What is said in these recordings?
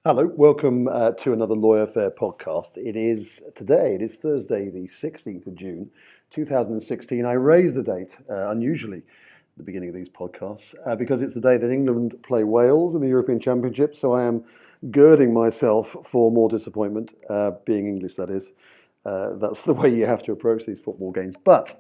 Hello, welcome to another LawyerFair podcast. It is Thursday, the 16th of June, 2016. I raise the date, unusually, at the beginning of these podcasts, because it's the day that England play Wales in the European Championship, so I am girding myself for more disappointment, being English, that is. That's the way you have to approach these football games. But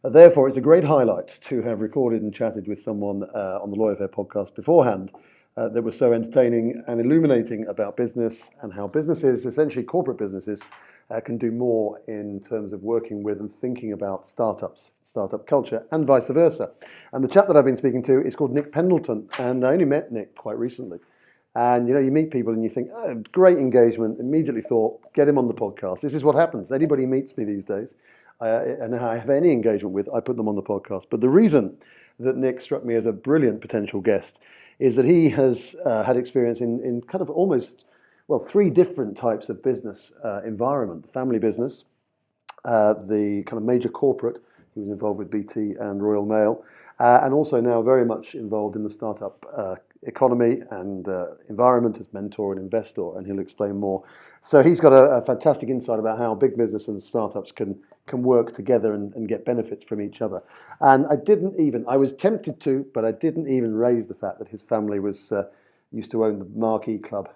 therefore, it's a great highlight to have recorded and chatted with someone on the LawyerFair podcast beforehand that was so entertaining and illuminating about business and how businesses, essentially corporate businesses, can do more in terms of working with and thinking about startups, startup culture, and vice versa. And the chap that I've been speaking to is called Nick Pendleton, and I only met Nick quite recently. And you meet people and you think, oh, great engagement, immediately thought, get him on the podcast. This is what happens. Anybody meets me these days, and I have any engagement with, I put them on the podcast. But the reason that Nick struck me as a brilliant potential guest is that he has had experience in kind of almost, three different types of business environment. The family business, the kind of major corporate, he was involved with BT and Royal Mail, and also now very much involved in the startup economy and environment as mentor and investor, and he'll explain more. So he's got a fantastic insight about how big business and startups can work together and get benefits from each other. And I was tempted to, but I didn't even raise the fact that his family used to own the Marquee Club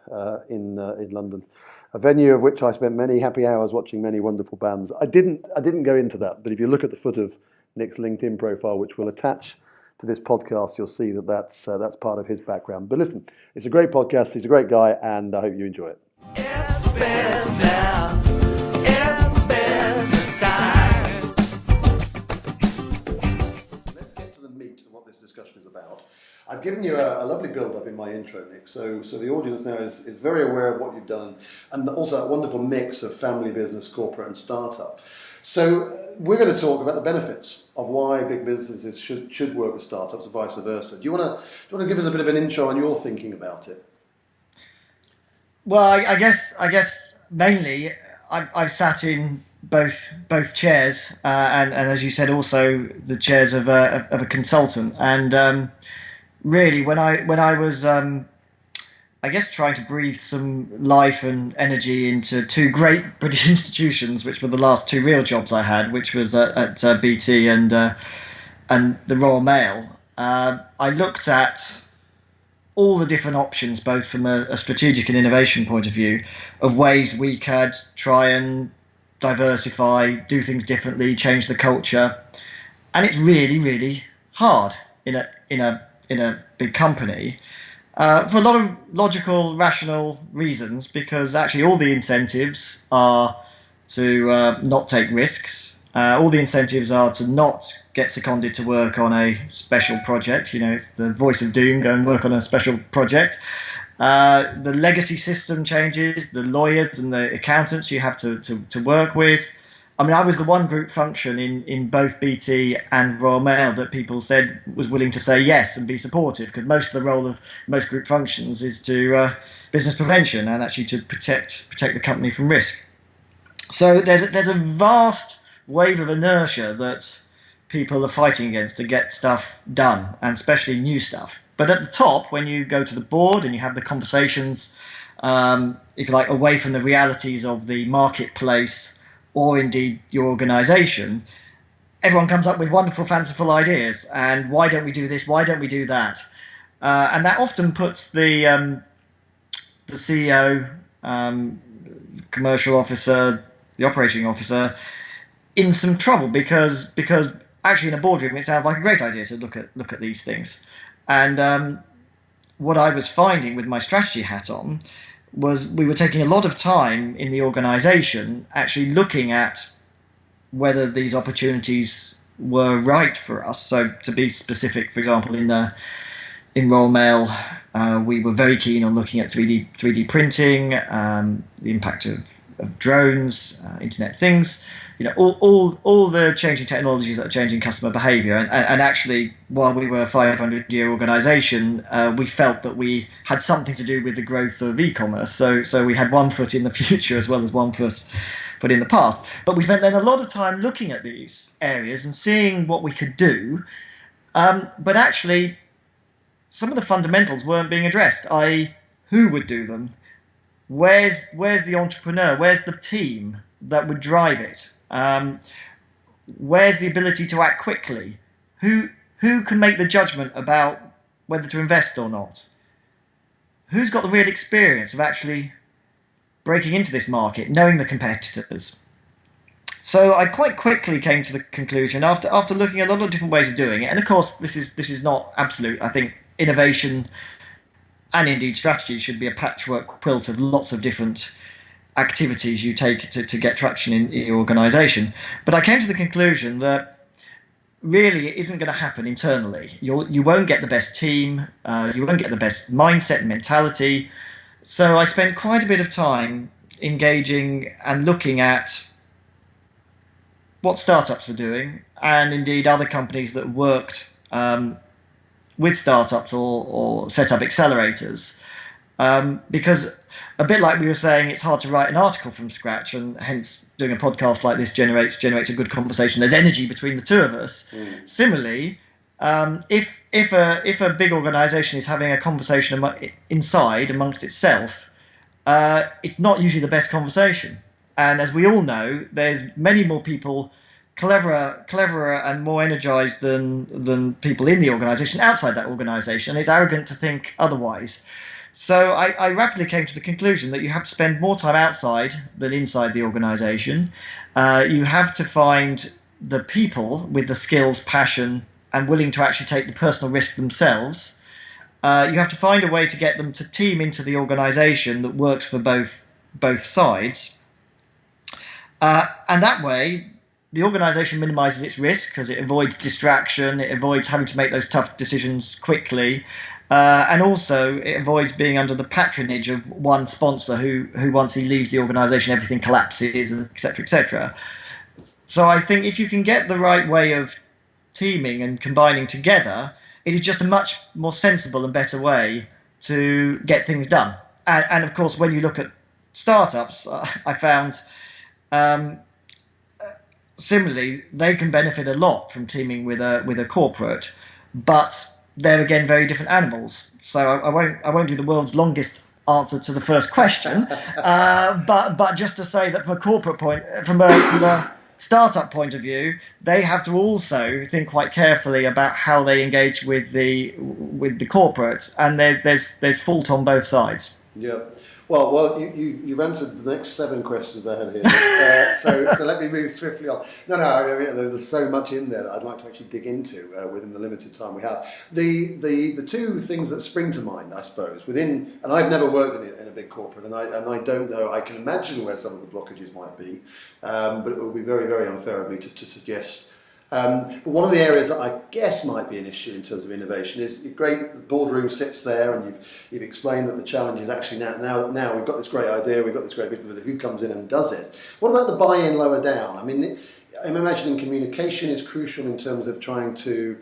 in London, a venue of which I spent many happy hours watching many wonderful bands. I didn't go into that, but if you look at the foot of Nick's LinkedIn profile, which we'll attach to this podcast, you'll see that that's part of his background. But listen, it's a great podcast. He's a great guy, and I hope you enjoy it. It's business now. It's business time. Let's get to the meat of what this discussion is about. I've given you a lovely build-up in my intro, Nick, so the audience now is very aware of what you've done, and also a wonderful mix of family business, corporate, and startup. So we're going to talk about the benefits of why big businesses should work with startups and vice versa. Do you want to give us a bit of an intro on your thinking about it? Well, I guess mainly I've sat in both chairs, and as you said, also the chairs of a consultant. And really, when I was I guess trying to breathe some life and energy into two great British institutions, which were the last two real jobs I had, which was at BT and the Royal Mail. I looked at all the different options, both from a strategic and innovation point of view, of ways we could try and diversify, do things differently, change the culture, and it's really, really hard in a big company. For a lot of logical, rational reasons, because actually all the incentives are to not take risks. All the incentives are to not get seconded to work on a special project. It's the voice of doom, go and work on a special project. The legacy system changes, the lawyers and the accountants you have to work with. I mean, I was the one group function in both BT and Royal Mail that people said was willing to say yes and be supportive, because most of the role of most group functions is to business prevention and actually to protect the company from risk. So there's a vast wave of inertia that people are fighting against to get stuff done, and especially new stuff. But at the top, when you go to the board and you have the conversations, if you like, away from the realities of the marketplace or indeed your organisation, everyone comes up with wonderful, fanciful ideas. And why don't we do this? Why don't we do that? And that often puts the CEO, commercial officer, the operating officer in some trouble because actually in a boardroom it sounds like a great idea to look at these things. And what I was finding with my strategy hat on was we were taking a lot of time in the organisation actually looking at whether these opportunities were right for us. So to be specific, for example, in Royal Mail, we were very keen on looking at 3D printing, the impact of drones, Internet of Things, all the changing technologies that are changing customer behaviour. And actually, while we were a 500-year organisation, we felt that we had something to do with the growth of e-commerce. So we had one foot in the future as well as one foot in the past. But we spent then a lot of time looking at these areas and seeing what we could do. But actually, some of the fundamentals weren't being addressed, i.e. who would do them, where's the entrepreneur? Where's the team that would drive it? Where's the ability to act quickly? Who can make the judgment about whether to invest or not? Who's got the real experience of actually breaking into this market, knowing the competitors? So I quite quickly came to the conclusion, after looking at a lot of different ways of doing it, and of course this is not absolute. I think innovation and indeed strategy should be a patchwork quilt of lots of different activities you take to get traction in your organisation. But I came to the conclusion that really it isn't going to happen internally. You won't get the best team, you won't get the best mindset and mentality. So I spent quite a bit of time engaging and looking at what startups were doing, and indeed other companies that worked with startups or set up accelerators. Because a bit like we were saying, it's hard to write an article from scratch, and hence doing a podcast like this generates a good conversation. There's energy between the two of us. Similarly, if a big organisation is having a conversation inside amongst itself, it's not usually the best conversation. And as we all know, there's many more people cleverer and more energized than people in the organisation, outside that organisation, and it's arrogant to think otherwise. So I rapidly came to the conclusion that you have to spend more time outside than inside the organisation. You have to find the people with the skills, passion, and willing to actually take the personal risk themselves. You have to find a way to get them to team into the organisation that works for both sides. And that way, the organisation minimises its risk because it avoids distraction, it avoids having to make those tough decisions quickly, and also it avoids being under the patronage of one sponsor who once he leaves the organisation, everything collapses, etc., etc. So I think if you can get the right way of teaming and combining together, it is just a much more sensible and better way to get things done. And of course, when you look at startups, I found similarly they can benefit a lot from teaming with a corporate, but they're again very different animals. So I won't do the world's longest answer to the first question, but just to say that from a startup point of view, they have to also think quite carefully about how they engage with the corporate, and there's fault on both sides. Yeah. Well, you've answered the next 7 questions I had here, so let me move swiftly on. No, I mean, there's so much in there that I'd like to actually dig into within the limited time we have. The two things that spring to mind, I suppose, and I've never worked in a big corporate, and I don't know. I can imagine where some of the blockages might be, but it would be very, very unfair of me to suggest. But one of the areas that I guess might be an issue in terms of innovation is great. The boardroom sits there, and you've explained that the challenge is actually now we've got this great idea, we've got this great vision, but who comes in and does it? What about the buy-in lower down? I mean, I'm imagining communication is crucial in terms of trying to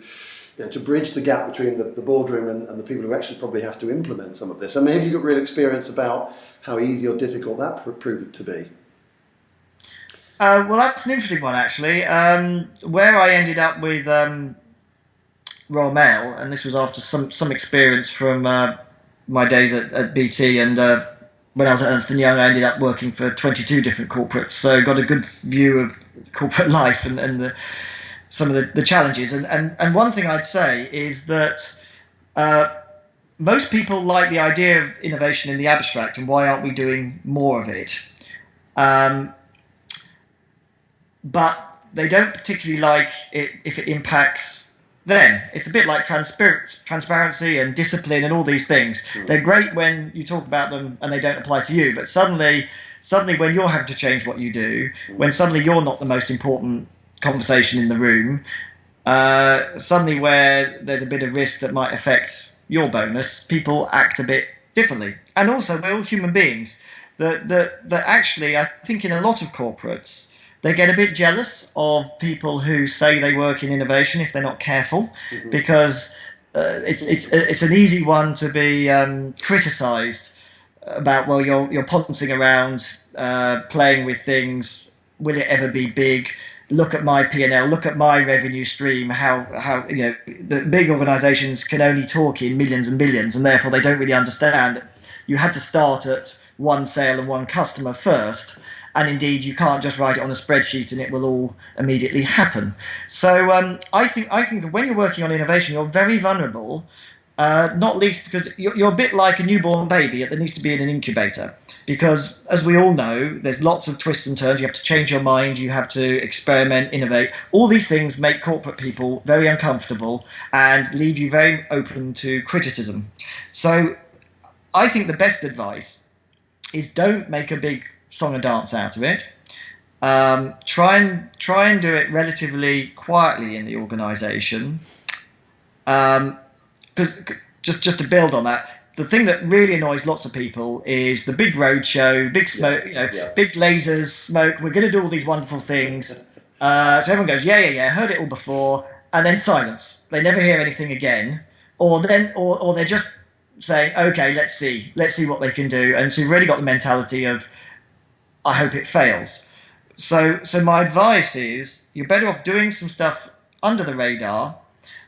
bridge the gap between the boardroom and the people who actually probably have to implement some of this. I mean, have you got real experience about how easy or difficult that proved to be? Well, that's an interesting one, actually. Where I ended up with Royal Mail, and this was after some experience from my days at BT, and when I was at Ernst & Young, I ended up working for 22 different corporates, so got a good view of corporate life and some of the challenges. And one thing I'd say is that most people like the idea of innovation in the abstract, and why aren't we doing more of it? But they don't particularly like it if it impacts them. It's a bit like transparency and discipline and all these things. They're great when you talk about them and they don't apply to you, but suddenly when you're having to change what you do, when suddenly you're not the most important conversation in the room, suddenly where there's a bit of risk that might affect your bonus, people act a bit differently. And also, we're all human beings. That actually, I think in a lot of corporates, they get a bit jealous of people who say they work in innovation if they're not careful, because it's an easy one to be criticised about. Well, you're poncing around, playing with things. Will it ever be big? Look at my P&L. Look at my revenue stream. How the big organisations can only talk in millions and billions, and therefore they don't really understand you had to start at one sale and one customer first. And indeed, you can't just write it on a spreadsheet and it will all immediately happen. So I think when you're working on innovation, you're very vulnerable, not least because you're a bit like a newborn baby that needs to be in an incubator. Because, as we all know, there's lots of twists and turns. You have to change your mind, you have to experiment, innovate. All these things make corporate people very uncomfortable and leave you very open to criticism. So I think the best advice is don't make a big song and dance out of it. Try and do it relatively quietly in the organisation. Just to build on that, the thing that really annoys lots of people is the big roadshow, big smoke, big lasers, smoke. We're going to do all these wonderful things. So everyone goes, yeah, heard it all before, and then silence. They never hear anything again, or they're just saying, okay, let's see what they can do. And so you've really got the mentality of, I hope it fails. So my advice is you're better off doing some stuff under the radar.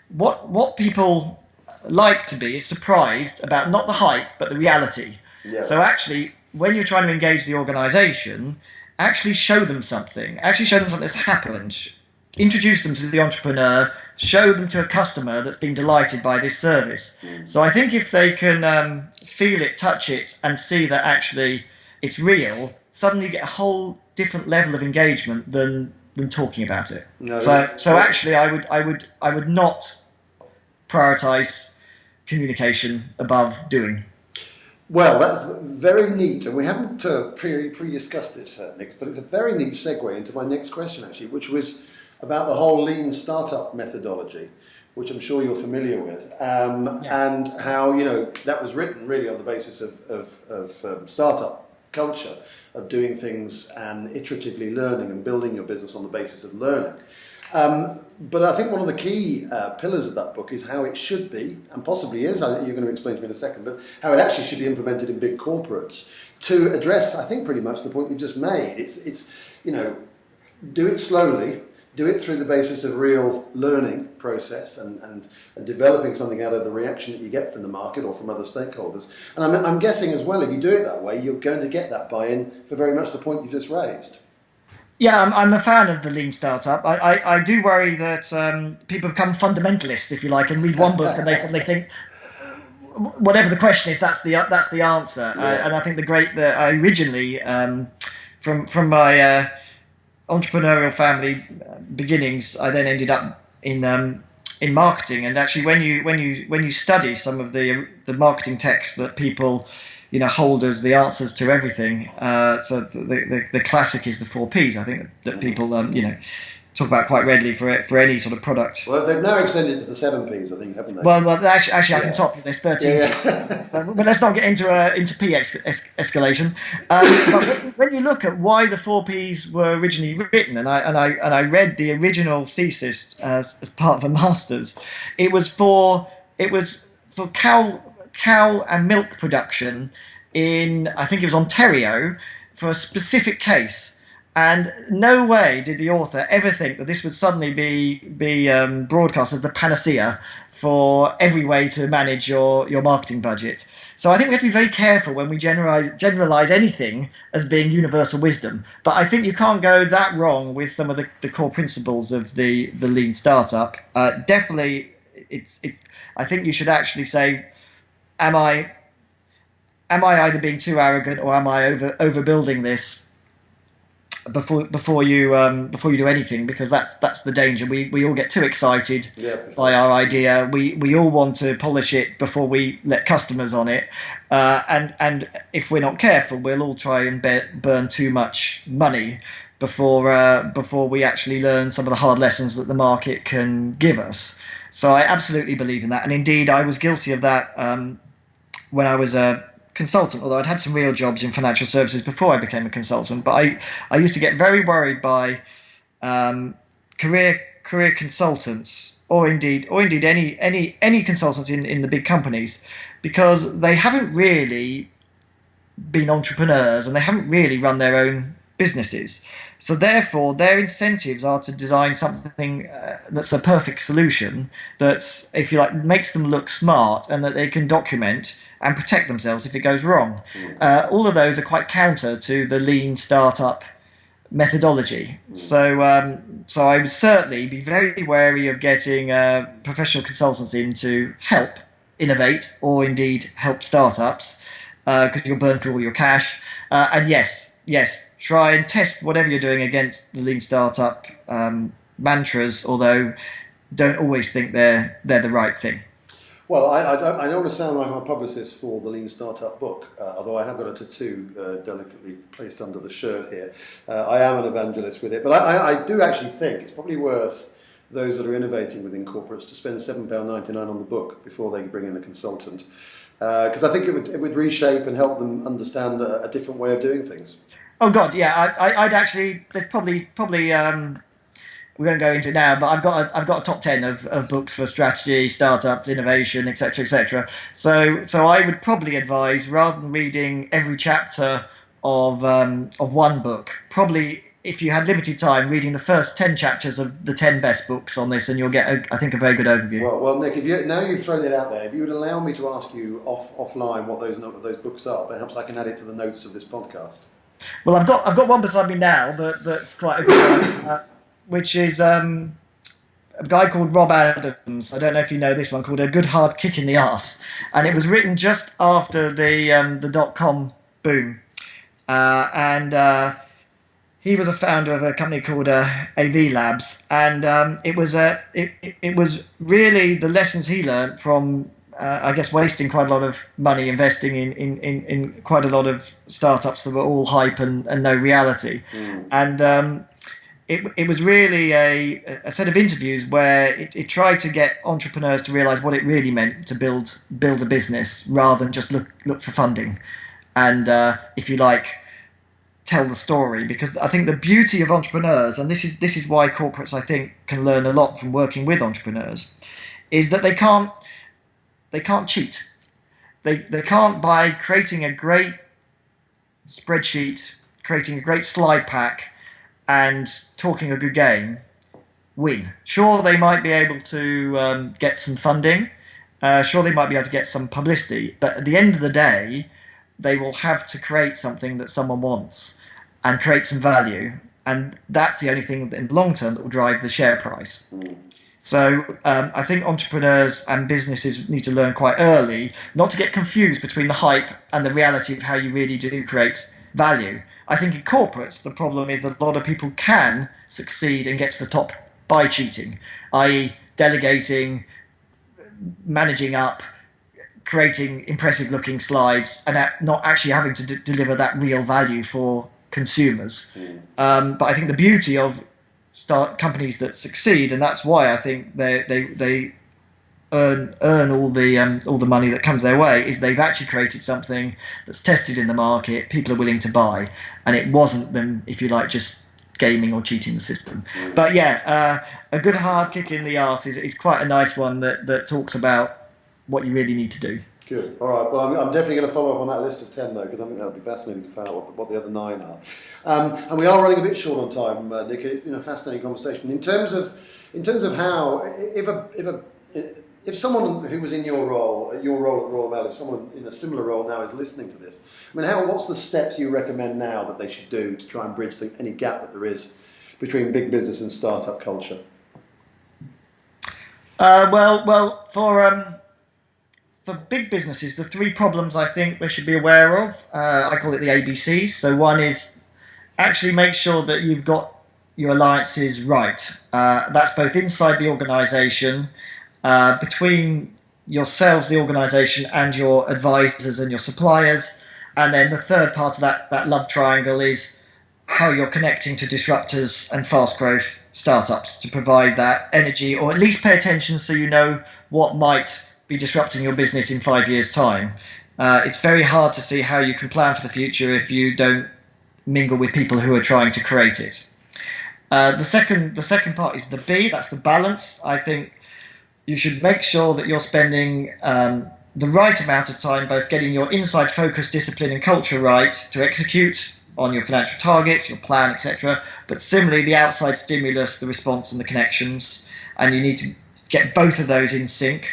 What people like to be is surprised about not the hype but the reality. Yeah. So actually, when you're trying to engage the organisation, actually show them something that's happened. Introduce them to the entrepreneur, show them to a customer that's been delighted by this service. So I think if they can feel it, touch it, and see that actually it's real, suddenly you get a whole different level of engagement than talking about it. No, so actually, I would not prioritise communication above doing. Well, that's very neat, and we haven't pre-discussed this, Nick, but it's a very neat segue into my next question, actually, which was about the whole lean startup methodology, which I'm sure you're familiar with, yes. And how that was written really on the basis of startup culture, of doing things and iteratively learning and building your business on the basis of learning. But I think one of the key pillars of that book is how it should be, and possibly is, you're going to explain to me in a second, but how it actually should be implemented in big corporates to address, I think, pretty much the point you just made. It's do it slowly, do it through the basis of real learning process and developing something out of the reaction that you get from the market or from other stakeholders. And I'm guessing as well, if you do it that way, you're going to get that buy-in for very much the point you just raised. Yeah, I'm a fan of the lean startup. I do worry that people become fundamentalists, if you like, and read one book and they suddenly think, whatever the question is, that's the answer. Yeah. And I think I originally, from my entrepreneurial family beginnings, I then ended up in marketing. And actually, when you study some of the marketing texts that people hold as the answers to everything. So the classic is the 4 Ps. I think that people talk about quite readily for any sort of product. Well, they've now extended to the 7 Ps, I think, haven't they? Well, actually, I can top you. There's 13 Ps. But let's not get into P escalation. But when you look at why the 4 Ps were originally written, and I read the original thesis as part of a master's, it was for cow and milk production in, I think it was Ontario, for a specific case. And no way did the author ever think that this would suddenly be broadcast as the panacea for every way to manage your marketing budget. So I think we have to be very careful when we generalize anything as being universal wisdom. But I think you can't go that wrong with some of the core principles of the lean startup. Definitely, I think you should actually say, Am I either being too arrogant or am I overbuilding this before you do anything? Because that's the danger. We all get too excited by our idea. We all want to polish it before we let customers on it, and if we're not careful, we'll all try and burn too much money before we actually learn some of the hard lessons that the market can give us. So I absolutely believe in that, and indeed I was guilty of that when I was a consultant, although I'd had some real jobs in financial services before I became a consultant. But I used to get very worried by career consultants, or indeed any consultants in the big companies, because they haven't really been entrepreneurs and they haven't really run their own businesses. So therefore, their incentives are to design something that's a perfect solution, that's, if you like, makes them look smart and that they can document and protect themselves if it goes wrong. All of those are quite counter to the lean startup methodology. So I would certainly be very wary of getting professional consultants in to help innovate or indeed help startups, because you'll burn through all your cash. And yes, try and test whatever you're doing against the lean startup mantras, although don't always think they're the right thing. Well, I don't want to sound like I'm a publicist for the Lean Startup book, although I have got a tattoo delicately placed under the shirt here. I am an evangelist with it, but I do actually think it's probably worth those that are innovating within corporates to spend £7.99 on the book before they bring in a consultant, because I think it would reshape and help them understand a different way of doing things. Oh God, yeah, I'd actually, there's probably we won't go into it now, but I've got a top 10 of books for strategy, startups, innovation, etc., etc. So I would probably advise, rather than reading every chapter of one book, probably, if you had limited time, reading the first 10 chapters of the 10 best books on this, and you'll get, I think, a very good overview. Well, Nick, now you've thrown it out there, if you would allow me to ask you offline what those books are, perhaps I can add it to the notes of this podcast. Well, I've got one beside me now that's quite a good one. Which is a guy called Rob Adams. I don't know if you know this one, called A Good Hard Kick in the Arse. And it was written just after the dot-com boom. And he was a founder of a company called AV Labs. And it was really the lessons he learned from, I guess, wasting quite a lot of money investing in quite a lot of startups that were all hype and no reality. And it was really a set of interviews where it tried to get entrepreneurs to realise what it really meant to build a business, rather than just look for funding, and if you like, tell the story. Because I think the beauty of entrepreneurs, and this is why corporates, I think, can learn a lot from working with entrepreneurs, is that they can't cheat. They can't, by creating a great spreadsheet, creating a great slide pack, and talking a good game, win. Sure, they might be able to get some funding. Sure, they might be able to get some publicity. But at the end of the day, they will have to create something that someone wants and create some value. And that's the only thing in the long term that will drive the share price. So I think entrepreneurs and businesses need to learn quite early not to get confused between the hype and the reality of how you really do create value. I think in corporates, the problem is that a lot of people can succeed and get to the top by cheating, i.e. delegating, managing up, creating impressive-looking slides, and not actually having to deliver that real value for consumers. But I think the beauty of companies that succeed, and that's why I think they earn all the money that comes their way, is they've actually created something that's tested in the market, people are willing to buy, and it wasn't them, if you like, just gaming or cheating the system. But yeah, A Good Hard Kick in the Arse is quite a nice one that talks about what you really need to do. Good. All right. Well, I'm definitely going to follow up on that list of 10 though, because I think that would be fascinating to find out what the other 9 are. And we are running a bit short on time, Nick. It's been a fascinating conversation. In terms of how, if someone who was in your role at Royal Mail, if someone in a similar role now is listening to this, I mean, what's the steps you recommend now that they should do to try and bridge any gap that there is between big business and startup culture? Well, for big businesses, the 3 problems I think they should be aware of, I call it the ABCs. So one is actually make sure that you've got your alliances right. That's both inside the organisation, between yourselves, the organisation, and your advisors and your suppliers. And then the third part of that love triangle is how you're connecting to disruptors and fast growth startups to provide that energy, or at least pay attention so you know what might be disrupting your business in 5 years' time. It's very hard to see how you can plan for the future if you don't mingle with people who are trying to create it. The second part is the B, that's the balance. I think you should make sure that you're spending the right amount of time both getting your inside focus, discipline and culture right to execute on your financial targets, your plan, etc. But similarly, the outside stimulus, the response, and the connections, and you need to get both of those in sync.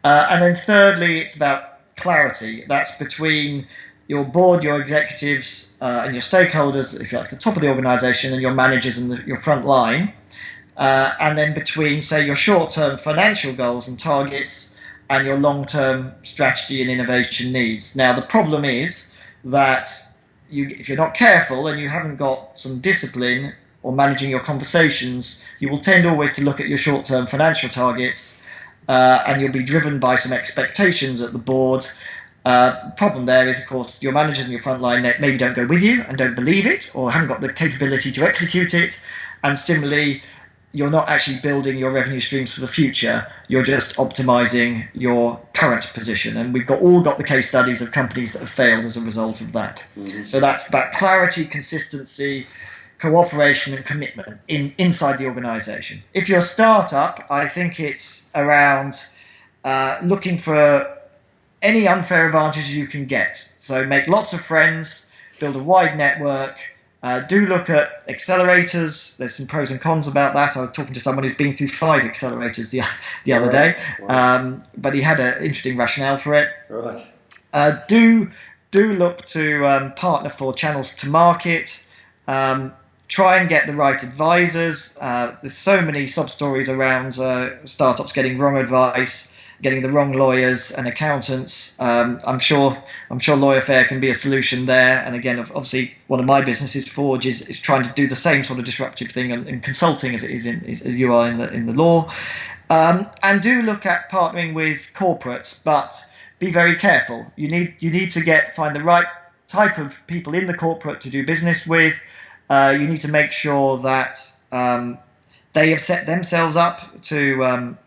And then thirdly, it's about clarity. That's between your board, your executives, and your stakeholders, if you like, the top of the organisation, and your managers and your front line. And then between, say, your short-term financial goals and targets and your long-term strategy and innovation needs. Now, the problem is that if you're not careful and you haven't got some discipline or managing your conversations, you will tend always to look at your short-term financial targets and you'll be driven by some expectations at the board. The problem there is, of course, your managers and your frontline maybe don't go with you and don't believe it or haven't got the capability to execute it. And similarly, you're not actually building your revenue streams for the future. You're just optimizing your current position. And we've all got the case studies of companies that have failed as a result of that. Mm-hmm. So that's about clarity, consistency, cooperation, and commitment inside the organization. If you're a startup, I think it's around looking for any unfair advantages you can get. So make lots of friends, build a wide network. Do look at accelerators. There's some pros and cons about that. I was talking to someone who's been through 5 accelerators the other day, but he had an interesting rationale for it. Right. Do look to partner for channels to market. Try and get the right advisors. There's so many sub-stories around startups getting wrong advice, getting the wrong lawyers and accountants. I'm sure LawyerFair can be a solution there. And again, obviously, one of my businesses, Forge, is trying to do the same sort of disruptive thing in consulting as it is as you are in the law. And do look at partnering with corporates, but be very careful. You need to find the right type of people in the corporate to do business with. You need to make sure that they have set themselves up to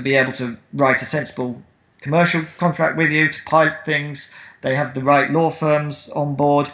be able to write a sensible commercial contract with you, to pilot things. They have the right law firms on board,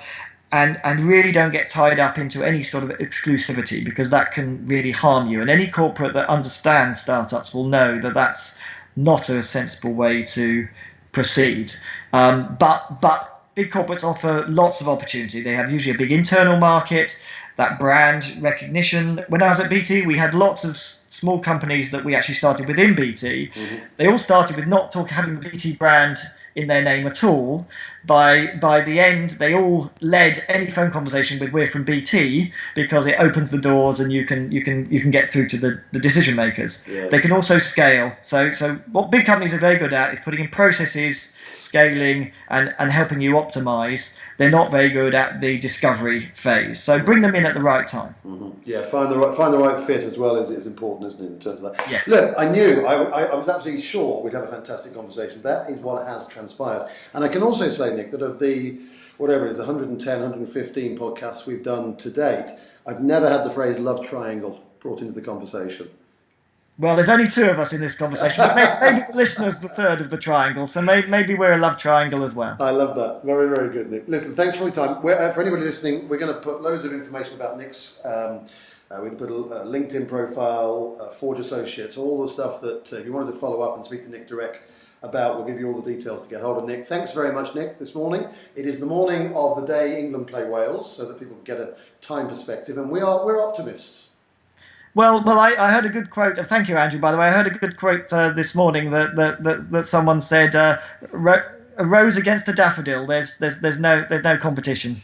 and really don't get tied up into any sort of exclusivity, because that can really harm you. And any corporate that understands startups will know that that's not a sensible way to proceed. But big corporates offer lots of opportunity. They have usually a big internal market, that brand recognition. When I was at BT, we had lots of small companies that we actually started within BT. Mm-hmm. They all started with not having the BT brand in their name at all. By the end, they all led any phone conversation with "We're from BT" because it opens the doors and you can get through to the decision makers. Yeah. They can also scale. So what big companies are very good at is putting in processes, scaling, and helping you optimize. They're not very good at the discovery phase. So bring them in at the right time. Mm-hmm. Yeah, find the right fit as well is important, isn't it, in terms of that? Yes. Look, I knew, I was absolutely sure we'd have a fantastic conversation. That is what has transpired. And I can also say, Nick, that of the, whatever it is, 110, 115 podcasts we've done to date, I've never had the phrase love triangle brought into the conversation. Well, there's only 2 of us in this conversation, but maybe the listener's the third of the triangle, so maybe we're a love triangle as well. I love that. Very, very good, Nick. Listen, thanks for your time. For anybody listening, we're going to put loads of information about Nick's. We're going to put a LinkedIn profile, Forge Associates, all the stuff that if you wanted to follow up and speak to Nick direct about, we'll give you all the details to get hold of Nick. Thanks very much, Nick, this morning. It is the morning of the day England play Wales, so that people can get a time perspective, and we're optimists. Well, I heard a good quote. Thank you, Andrew. By the way, I heard a good quote this morning that someone said, "A rose against a daffodil. There's no competition."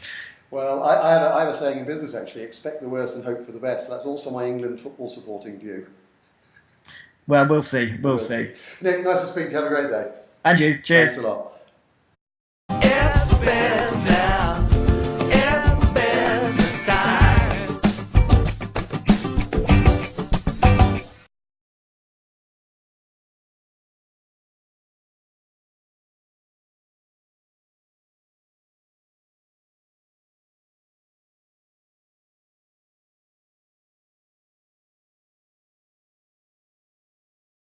Well, I have a saying in business actually: expect the worst and hope for the best. That's also my England football supporting view. Well, we'll see. We'll see. Nick, nice to speak to you. Have a great day. And you. Cheers. Thanks a lot.